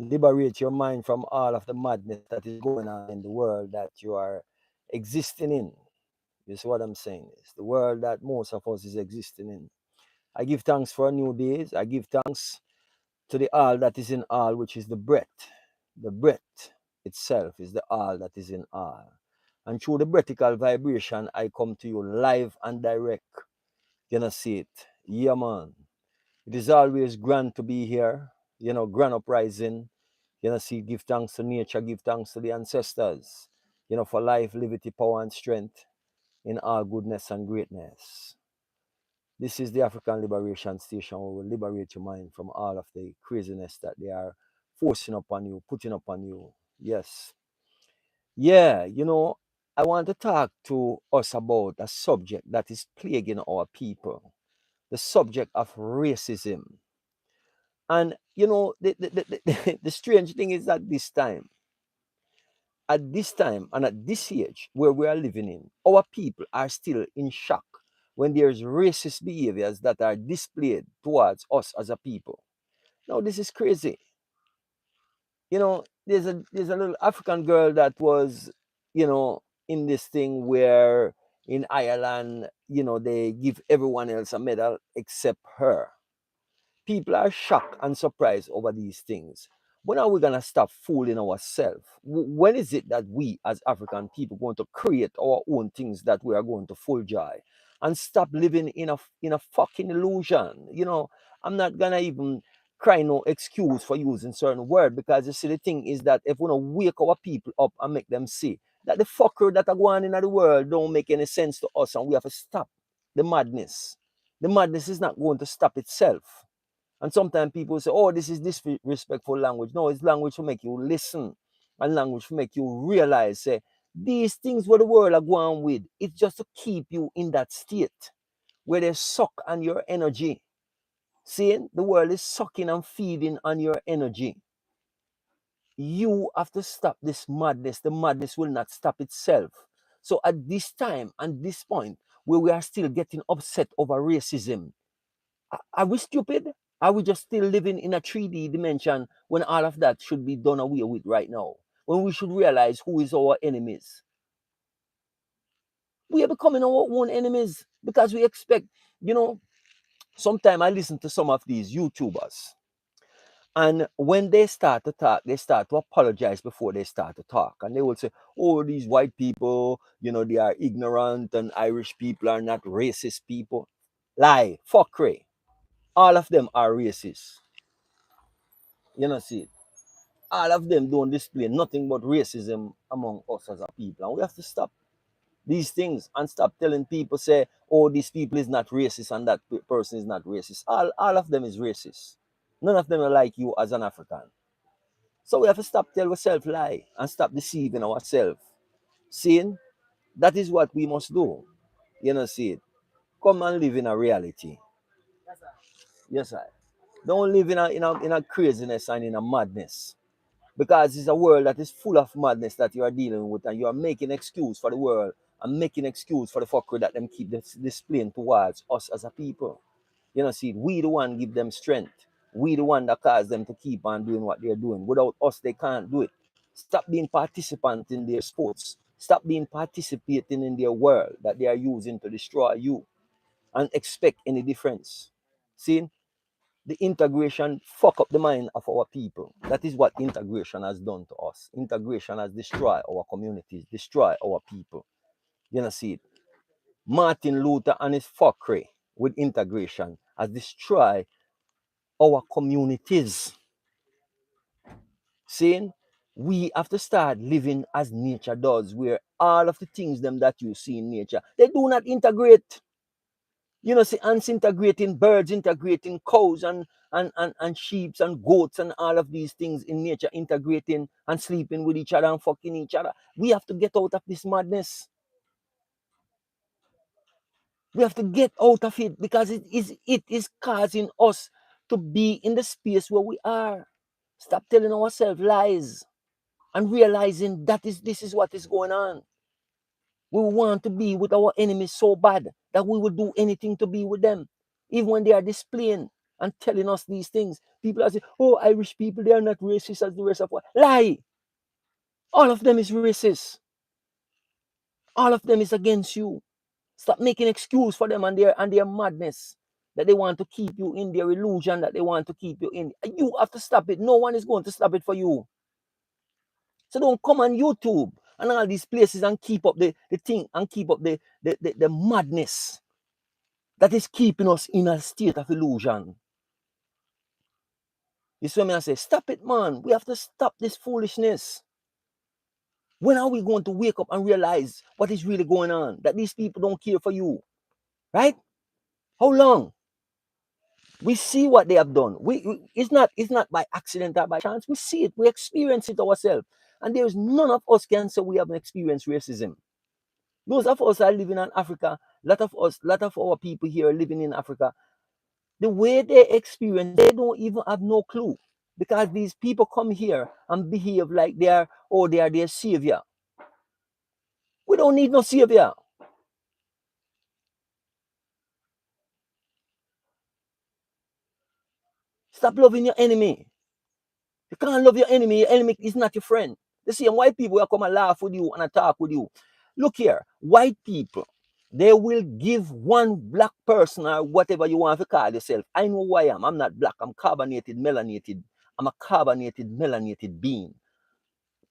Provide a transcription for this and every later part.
Liberate your mind from all of the madness that is going on in the world that you are existing in. You see what I'm saying? It's the world that most of us is existing in. I give thanks for a new days. I give thanks to the all that is in all, which is the breath. The breath itself is the all that is in all. And through the breathical vibration, I come to you live and direct. You know, see it. Yeah, man. It is always grand to be here. You know, grand uprising. You know, see, give thanks to nature, give thanks to the ancestors. You know, for life, liberty, power, and strength in all goodness and greatness. This is the African Liberation Station where we liberate your mind from all of the craziness that they are forcing upon you, putting upon you. Yes. Yeah, you know, I want to talk to us about a subject that is plaguing our people, the subject of racism. And, you know, the strange thing is that at this time and at this age where we are living in, our people are still in shock when there's racist behaviors that are displayed towards us as a people. Now, this is crazy. You know, there's a little African girl that was, you know, in this thing where in Ireland, you know, they give everyone else a medal except her. People are shocked and surprised over these things. When are we gonna stop fooling ourselves? When is it that we as African people going to create our own things that we are going to full joy and stop living in a fucking illusion? You know, I'm not gonna even cry no excuse for using certain word because you see the thing is that if we don't wake our people up and make them see that the fucker that are going in the world don't make any sense to us and we have to stop the madness. The madness is not going to stop itself. And sometimes people say, oh, this is disrespectful language. No, it's language to make you listen and language to make you realize, say, these things where the world are going with, it's just to keep you in that state where they suck on your energy. Seeing the world is sucking and feeding on your energy. You have to stop this madness. The madness will not stop itself. So at this time and this point, where we are still getting upset over racism, are we stupid? Are we just still living in a 3D dimension when all of that should be done away with right now? When we should realize who is our enemies? We are becoming our own enemies because we expect, you know, sometimes I listen to some of these YouTubers, and when they start to talk, they start to apologize before they start to talk. And they will say, oh, these white people, you know, they are ignorant and Irish people are not racist people. Lie, fuckery. All of them are racist. You know, see it. All of them don't display nothing but racism among us as a people. And we have to stop these things and stop telling people, say, oh, these people is not racist and that person is not racist. All of them is racist. None of them are like you as an African. So we have to stop telling ourselves lie and stop deceiving ourselves. Seeing that is what we must do. You know, see it. Come and live in a reality. Yes, I. Don't live in a craziness and in a madness. Because it's a world that is full of madness that you are dealing with, and you are making excuse for the world and making excuse for the fuckery that them keep displaying towards us as a people. You know, see, we the one give them strength. We the one that cause them to keep on doing what they're doing. Without us, they can't do it. Stop being participant in their sports. Stop being participating in their world that they are using to destroy you and expect any difference. See, the integration fuck up the mind of our people. That is what integration has done to us. Integration has destroyed our communities, destroyed our people. You know, see it. Martin Luther and his fuckery with integration has destroyed our communities. Saying we have to start living as nature does, where all of the things them that you see in nature, they do not integrate. You know, see ants integrating, birds integrating, cows and sheep and goats and all of these things in nature integrating and sleeping with each other and fucking each other. We have to get out of this madness. We have to get out of it because it is causing us to be in the space where we are. Stop telling ourselves lies and realizing that this is what is going on. We want to be with our enemies so bad that we will do anything to be with them, even when they are displaying. and telling us these things. People are saying, oh, Irish people, they are not racist as the rest of what? Lie. All of them is racist. All of them is against you. Stop making excuse for them and their madness that they want to keep you in, their illusion that they want to keep you in. You have to stop it. No one is going to stop it for you. So don't come on YouTube and all these places and keep up the thing and keep up the madness that is keeping us in a state of illusion. You see what I say? Stop it, man. We have to stop this foolishness. When are we going to wake up and realize what is really going on? That these people don't care for you. Right? How long? We see what they have done. It's not by accident or by chance. We see it. We experience it ourselves. And there is none of us can say we haven't experienced racism. Those of us are living in Africa, lot of our people here are living in Africa. The way they experience, they don't even have no clue. Because these people come here and behave like they are their savior. We don't need no savior. Stop loving your enemy. You can't love your enemy. Your enemy is not your friend. The same white people will come and laugh with you and talk with you. Look here, white people, they will give one black person or whatever you want to call yourself. I know who I am. I'm not black. I'm carbonated, melanated. I'm a carbonated, melanated being.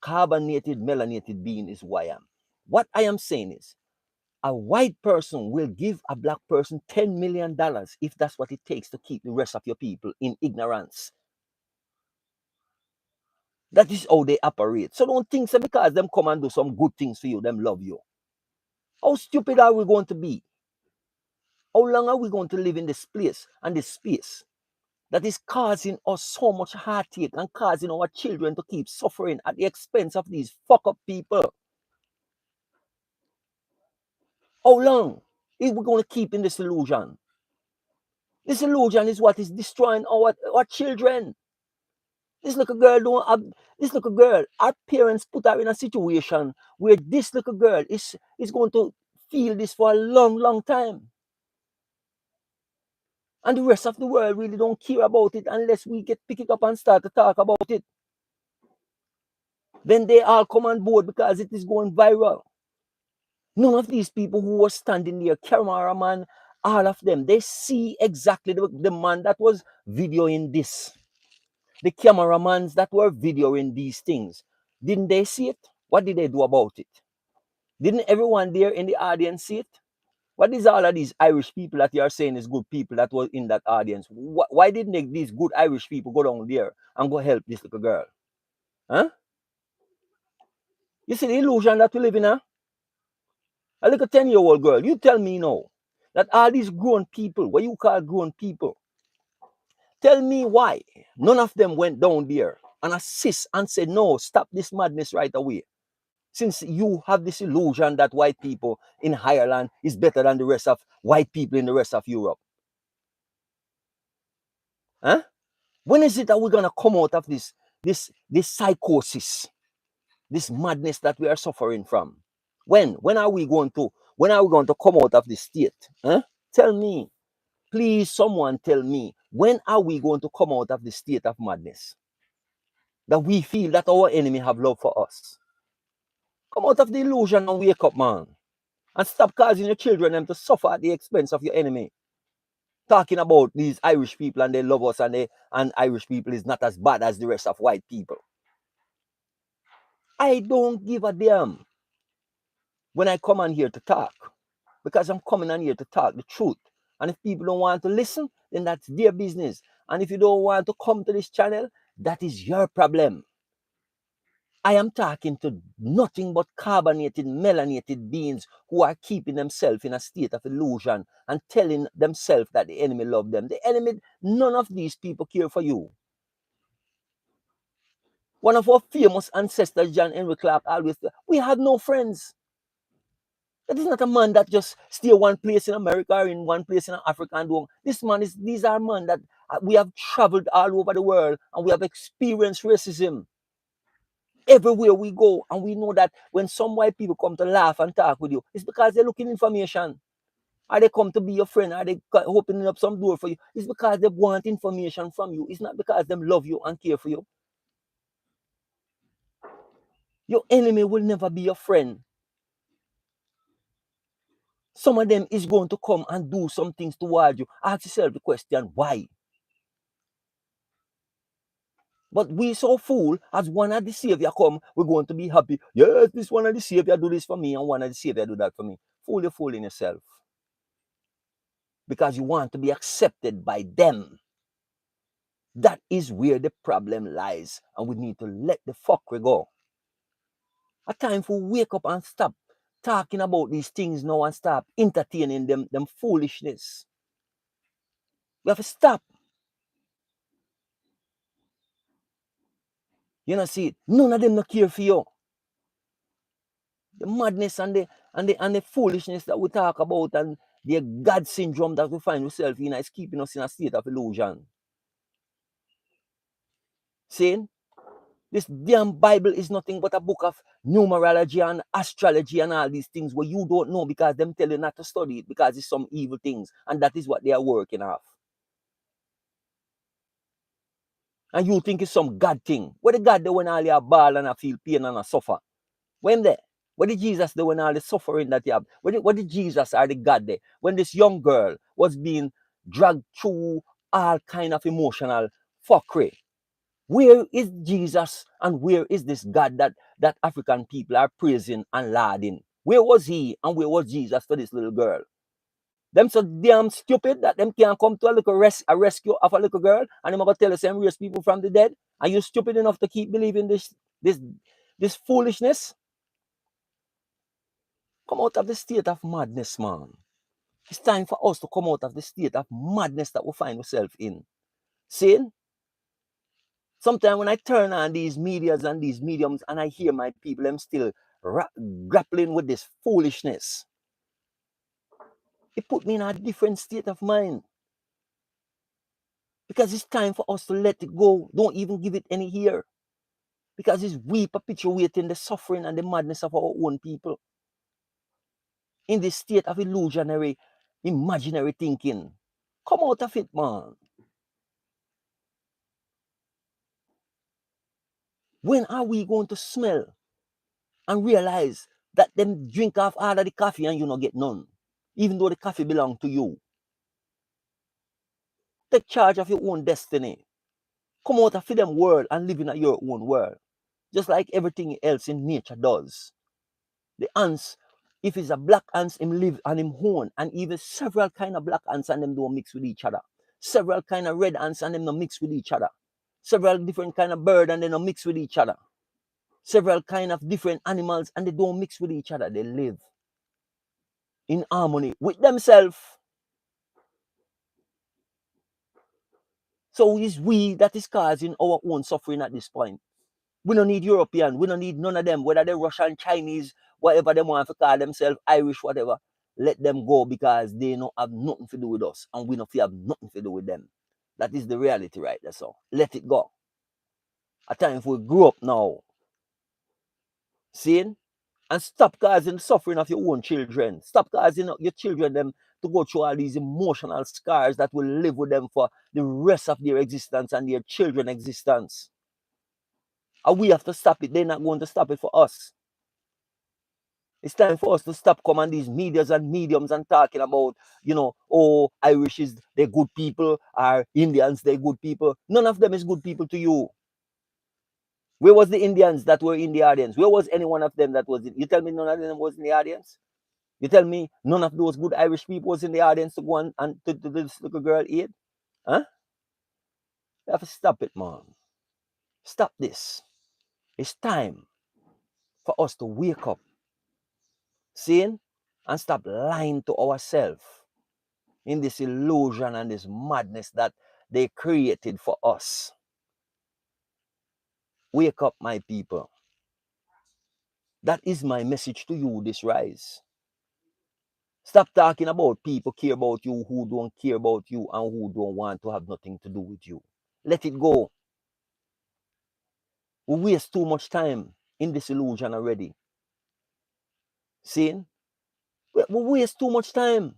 Carbonated, melanated being is who I am. What I am saying is, a white person will give a black person $10 million if that's what it takes to keep the rest of your people in ignorance. That is how they operate. So don't think so because them come and do some good things for you, them love you. How stupid are we going to be? How long are we going to live in this place and this space that is causing us so much heartache and causing our children to keep suffering at the expense of these fuck up people? How long are we going to keep in this illusion? This illusion is what is destroying our children. This little girl don't have, this little girl, our parents put her in a situation where this little girl is going to feel this for a long, long time. And the rest of the world really don't care about it unless we pick it up and start to talk about it. Then they all come on board because it is going viral. None of these people who were standing there, cameraman, all of them, they see exactly the man that was videoing this. The cameramans that were videoing these things. Didn't they see it? What did they do about it? Didn't everyone there in the audience see it? What is all of these Irish people that you are saying is good people that were in that audience? Why didn't these good Irish people go down there and go help this little girl? Huh? You see the illusion that we live in, huh? A little 10-year-old girl, you tell me now that all these grown people, what you call grown people, tell me why none of them went down there and assist and said, no, stop this madness right away. Since you have this illusion that white people in Ireland is better than the rest of white people in the rest of Europe. Huh? When is it that we're gonna come out of this psychosis, this madness that we are suffering from? When are we going to come out of this state? Huh? Tell me, please, someone tell me, when are we going to come out of the state of madness that we feel that our enemy have love for us? Come out of the illusion and wake up, man. And stop causing your children them to suffer at the expense of your enemy. Talking about these Irish people and they love us and Irish people is not as bad as the rest of white people. I don't give a damn when I come on here to talk, because I'm coming on here to talk the truth. And if people don't want to listen, then that's their business. And if you don't want to come to this channel, that is your problem. I am talking to nothing but carbonated, melanated beings who are keeping themselves in a state of illusion and telling themselves that the enemy loves them. The enemy, none of these people care for you. One of our famous ancestors, John Henry Clark, always said, we had no friends. That is not a man that just stay one place in America or in one place in Africa and do. These are men that we have traveled all over the world and we have experienced racism everywhere we go. And we know that when some white people come to laugh and talk with you, it's because they're looking information. Are they come to be your friend? Are they opening up some door for you? It's because they want information from you. It's not because they love you and care for you. Your enemy will never be your friend. Some of them is going to come and do some things towards you. Ask yourself the question, why? But we so fool, as one of the Savior come, we're going to be happy. Yes, this one of the Savior do this for me, and one of the Savior do that for me. Fool, you're fooling yourself. Because you want to be accepted by them. That is where the problem lies. And we need to let the fuckery go. A time for wake up and stop talking about these things now and stop entertaining them foolishness. We have to stop. You know, see, none of them not care for you. The madness and the foolishness that we talk about and the God syndrome that we find ourselves in is keeping us in a state of illusion. Saying this damn Bible is nothing but a book of numerology and astrology and all these things where you don't know because them tell you not to study it because it's some evil things and that is what they are working off. And you think it's some God thing. What the God do when all you ball and I feel pain and I suffer? When there? What did Jesus do when all the suffering that you have? What did Jesus or the God there? When this young girl was being dragged through all kind of emotional fuckery. Where is Jesus and where is this God that African people are praising and lauding? Where was he and where was Jesus for this little girl? Them so damn stupid that them can't come to a rescue of a little girl and them gonna tell us them raise people from the dead. Are you stupid enough to keep believing this foolishness? Come out of the state of madness, man. It's time for us to come out of the state of madness that we find ourselves in. See? Sometimes when I turn on these medias and these mediums and I hear my people, them still grappling with this foolishness, it put me in a different state of mind. Because it's time for us to let it go. Don't even give it any ear. Because it's we perpetuating the suffering and the madness of our own people. In this state of illusionary, imaginary thinking. Come out of it, man. When are we going to smell and realize that them drink off all of the coffee and you not get none? Even though the coffee belong to you. Take charge of your own destiny. Come out of them world and live in your own world. Just like everything else in nature does. The ants, if it's a black ants, him live on him own. And even several kind of black ants and them don't mix with each other. Several kind of red ants and them don't mix with each other. Several different kind of bird and they don't mix with each other. Several kind of different animals and they don't mix with each other. They live in harmony with themselves. So it's we that is causing our own suffering at this point. We don't need European. We don't need none of them, whether they're Russian, Chinese, whatever they want to call themselves, Irish, whatever. Let them go because they don't have nothing to do with us and we don't have nothing to do with them. That is the reality, right? That's all. Let it go. A time if we grow up now, seeing, and stop causing suffering of your own children. Stop causing your children them to go through all these emotional scars that will live with them for the rest of their existence and their children's existence. And we have to stop it. They're not going to stop it for us. It's time for us to stop coming these medias and mediums and talking about, oh, Irish is they're good people, or Indians, they're good people. None of them is good people to you. Where was the Indians that were in the audience? Where was any one of them that was in? You tell me none of them was in the audience? You tell me none of those good Irish people was in the audience to go and to this little girl eat? Huh? You have to stop it, man. Stop this. It's time for us to wake up, seeing, and stop lying to ourselves in this illusion and this madness that they created for us. Wake up, my people. That is my message to you this rise. Stop talking about people care about you who don't care about you and who don't want to have nothing to do with you. Let it go. We waste too much time in this illusion already. Seeing? We waste too much time.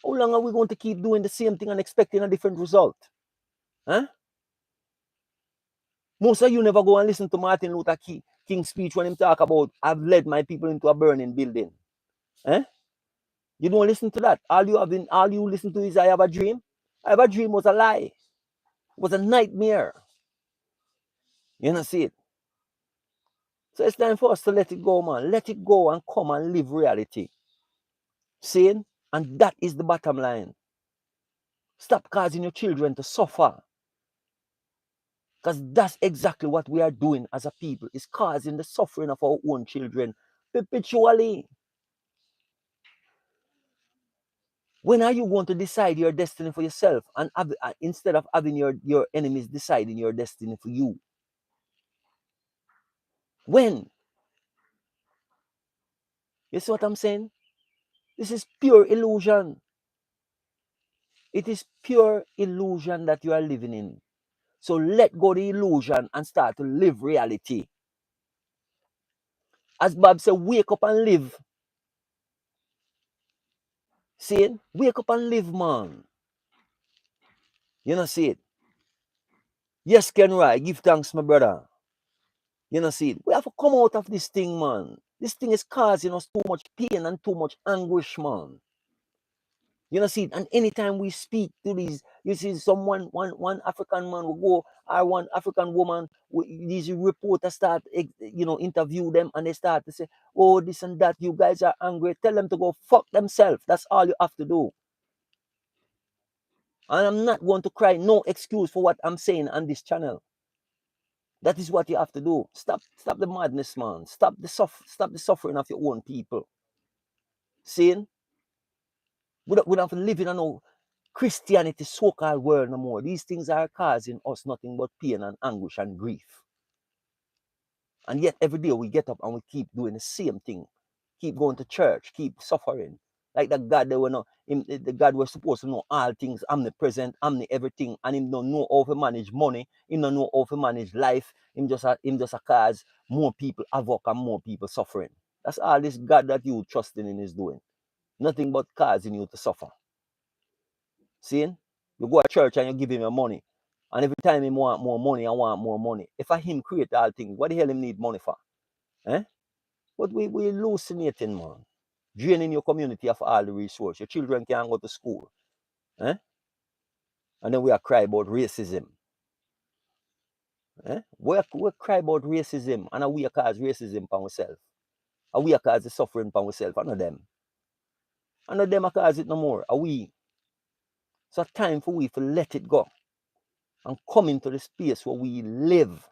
How long are we going to keep doing the same thing and expecting a different result? Huh? Most of you never go and listen to Martin Luther King's speech when he talk about, I've led my people into a burning building. Eh? You don't listen to that. All you listen to is I have a dream. I have a dream was a lie. It was a nightmare. You know, see it. So it's time for us to let it go, man. Let it go and come and live reality. See it? And that is the bottom line. Stop causing your children to suffer. Because that's exactly what we are doing as a people. Is causing the suffering of our own children perpetually. When are you going to decide your destiny for yourself and instead of having your enemies deciding your destiny for you? When? You see what I'm saying? This is pure illusion. It is pure illusion that you are living in. So let go the illusion and start to live reality. As Bob said, wake up and live. See it? Wake up and live, man. You know, see it? Yes, Kenry, give thanks, my brother. You know, see it? We have to come out of this thing, man. This thing is causing us too much pain and too much anguish, man. You know, see, and anytime we speak to these, you see, one African man will go, or one African woman, these reporters start, interview them, and they start to say, oh, this and that, you guys are angry. Tell them to go fuck themselves. That's all you have to do. And I'm not going to cry no excuse for what I'm saying on this channel. That is what you have to do. Stop the madness, man. Stop the suffering of your own people. Seeing? We don't have to live in no Christianity so-called world no more. These things are causing us nothing but pain and anguish and grief. And yet every day we get up and we keep doing the same thing. Keep going to church, keep suffering. Like the God they were not, the God was supposed to know all things, omnipresent, everything, and him don't know how to manage money, him don't know how to manage life, him just a cause more people havoc and more people suffering. That's all this God that you trusting in is doing. Nothing but causing you to suffer. Seeing? You go to church and you give him your money. And every time he want more money, I want more money. If I him create all things, what the hell him need money for? Eh? But we hallucinating, man. Draining your community of all the resources. Your children can't go to school. Eh? And then we are cry about racism. Eh? We cry about racism and we are cause racism for ourselves. And we are cause the suffering for ourselves. I know them. I know them are cause it no more. Are we? So time for we to let it go and come into the space where we live.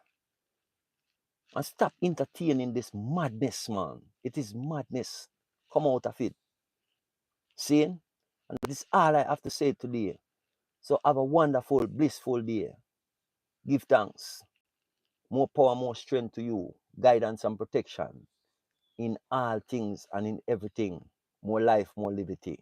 And stop entertaining this madness, man. It is madness. Come out of it. Seeing? And that is all I have to say today. So have a wonderful, blissful day. Give thanks. More power, more strength to you. Guidance and protection in all things and in everything. More life, more liberty.